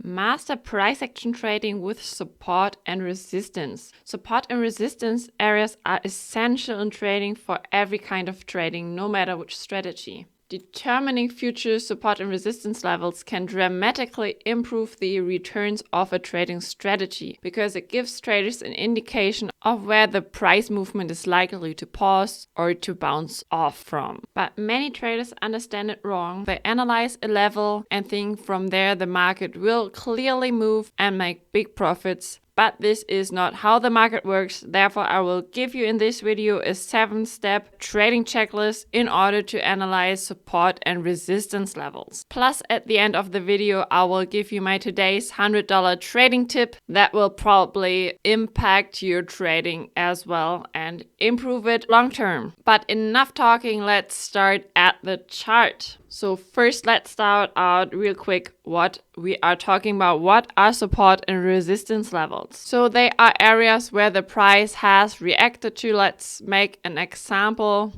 Master price action trading with support and resistance. Support and resistance areas are essential in trading for every kind of trading, no matter which strategy. Determining future support and resistance levels can dramatically improve the returns of a trading strategy because it gives traders an indication of where the price movement is likely to pause or to bounce off from. But many traders understand it wrong. They analyze a level and think from there the market will clearly move and make big profits. But this is not how the market works. Therefore, I will give you in this video a 7-step trading checklist in order to analyze support and resistance levels. Plus, at the end of the video, I will give you my today's $100 trading tip that will probably impact your trading as well and improve it long term. But enough talking, let's start at the chart. So first, let's start out real quick what we are talking about. What are support and resistance levels? So they are areas where the price has reacted to. Let's make an example.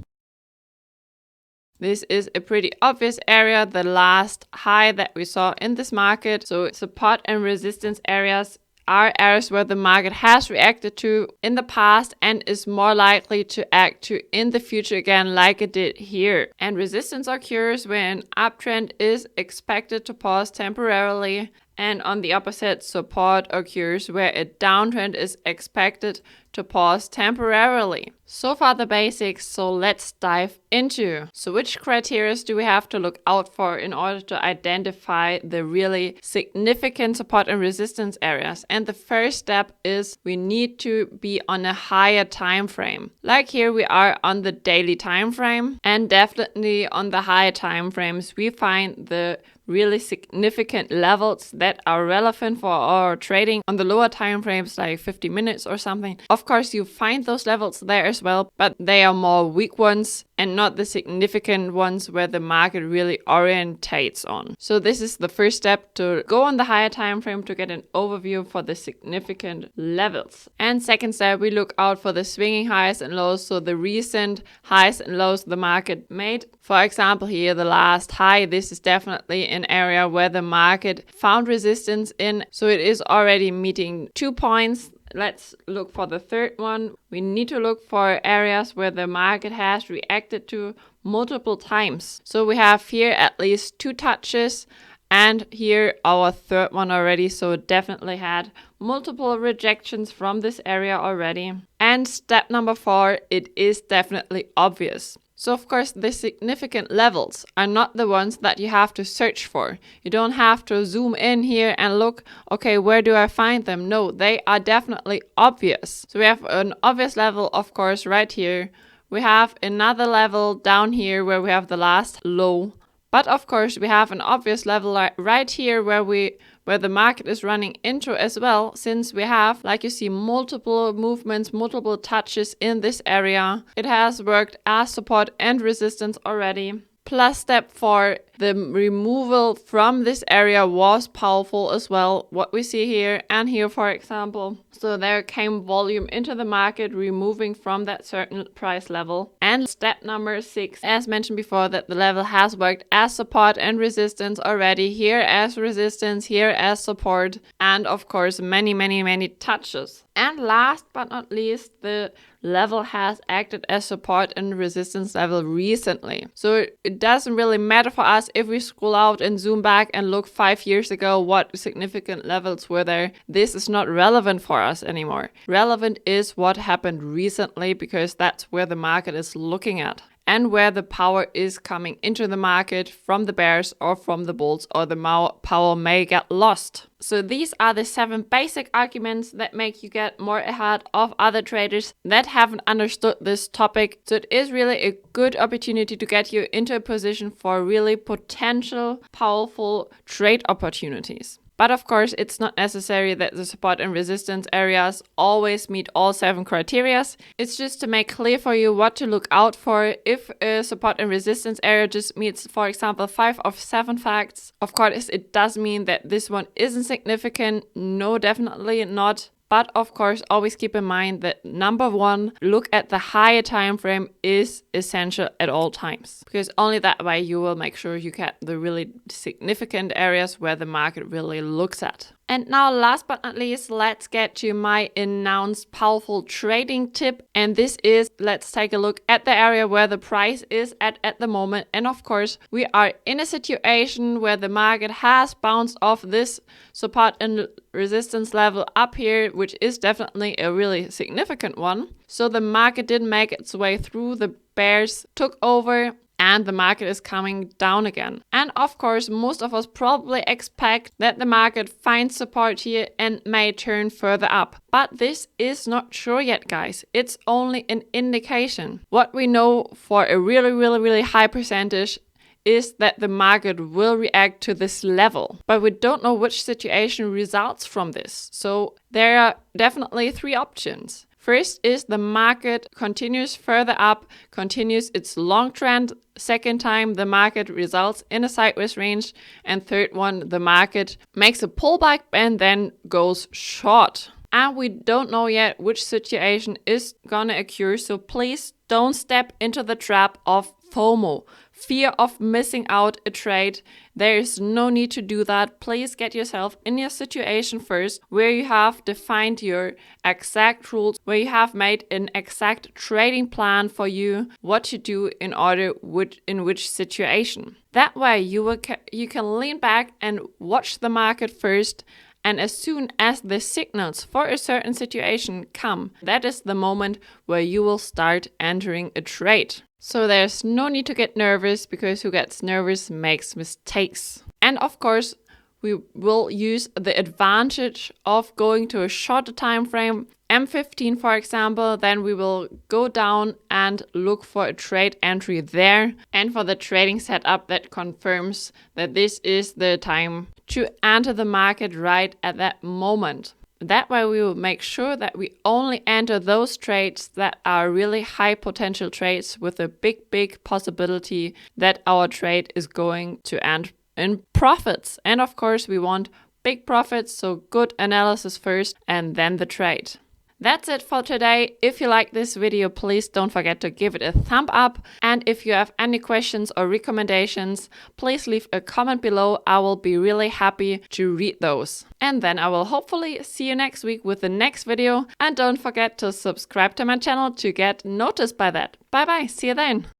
This is a pretty obvious area, the last high that we saw in this market. So support and resistance areas are areas where the market has reacted to in the past and is more likely to act to in the future again like it did here. And resistance occurs when an uptrend is expected to pause temporarily, and on the opposite, support occurs where a downtrend is expected to pause temporarily. So far the basics, so let's dive into. So which criteria do we have to look out for in order to identify the really significant support and resistance areas? And the first step is we need to be on a higher time frame. Like here we are on the daily time frame, and definitely on the higher time frames we find the really significant levels that are relevant for our trading. On the lower time frames, like 50 minutes or something, of course you find those levels there as well, but they are more weak ones and not the significant ones where the market really orientates on. So this is the first step, to go on the higher time frame to get an overview for the significant levels. And second step, we look out for the swinging highs and lows, so the recent highs and lows the market made. For example, here the last high, this is definitely an area where the market found resistance in, so it is already meeting 2 points. Let's look for the third one. We need to look for areas where the market has reacted to multiple times. So we have here at least 2 touches, and here our third one already. So it definitely had multiple rejections from this area already. And step number 4, it is definitely obvious. So of course the significant levels are not the ones that you have to search for. You don't have to zoom in here and look, okay, where do I find them? No, they are definitely obvious. So we have an obvious level, of course, right here. We have another level down here where we have the last low. But of course we have an obvious level right here where the market is running into as well, since we have, like you see, multiple movements, multiple touches in this area. It has worked as support and resistance already. Plus step 4, the removal from this area was powerful as well, what we see here and here, for example. So there came volume into the market, removing from that certain price level. And step number 6, as mentioned before, that the level has worked as support and resistance already, here as resistance, here as support, and of course many touches. And last but not least, the level has acted as support and resistance level recently. So it doesn't really matter for us if we scroll out and zoom back and look 5 years ago what significant levels were there. This is not relevant for us anymore. Relevant is what happened recently, because that's where the market is looking at, and where the power is coming into the market from the bears or from the bulls, or the power may get lost. So these are the 7 basic arguments that make you get more ahead of other traders that haven't understood this topic. So it is really a good opportunity to get you into a position for really potential, powerful trade opportunities. But of course, it's not necessary that the support and resistance areas always meet all 7 criteria. It's just to make clear for you what to look out for. If a support and resistance area just meets, for example, 5 of 7 facts, of course, it does mean that this one isn't significant. No, definitely not. But of course, always keep in mind that number one, look at the higher time frame is essential at all times, because only that way you will make sure you get the really significant areas where the market really looks at. And now last but not least, let's get to my announced powerful trading tip. And this is, let's take a look at the area where the price is at the moment. And of course, we are in a situation where the market has bounced off this support and resistance level up here, which is definitely a really significant one. So the market did make its way through, the bears took over, and the market is coming down again. And of course, most of us probably expect that the market finds support here and may turn further up. But this is not sure yet, guys. It's only an indication. What we know for a really high percentage is that the market will react to this level. But we don't know which situation results from this. So there are definitely three options. First is the market continues further up, continues its long trend. Second time, the market results in a sideways range. And third one, the market makes a pullback and then goes short. And we don't know yet which situation is gonna occur, so please don't step into the trap of FOMO, fear of missing out a trade. There is no need to do that. Please get yourself in your situation first, where you have defined your exact rules, where you have made an exact trading plan for you, what to do in which situation. That way you can lean back and watch the market first. And as soon as the signals for a certain situation come, that is the moment where you will start entering a trade. So there's no need to get nervous, because who gets nervous makes mistakes. And of course, we will use the advantage of going to a shorter time frame, M15 for example. Then we will go down and look for a trade entry there, and for the trading setup that confirms that this is the time to enter the market right at that moment. That way we will make sure that we only enter those trades that are really high potential trades with a big possibility that our trade is going to end in profits. And of course we want big profits, so good analysis first and then the trade. That's it for today. If you like this video, please don't forget to give it a thumb up. And if you have any questions or recommendations, please leave a comment below. I will be really happy to read those. And then I will hopefully see you next week with the next video. And don't forget to subscribe to my channel to get noticed by that. Bye bye. See you then.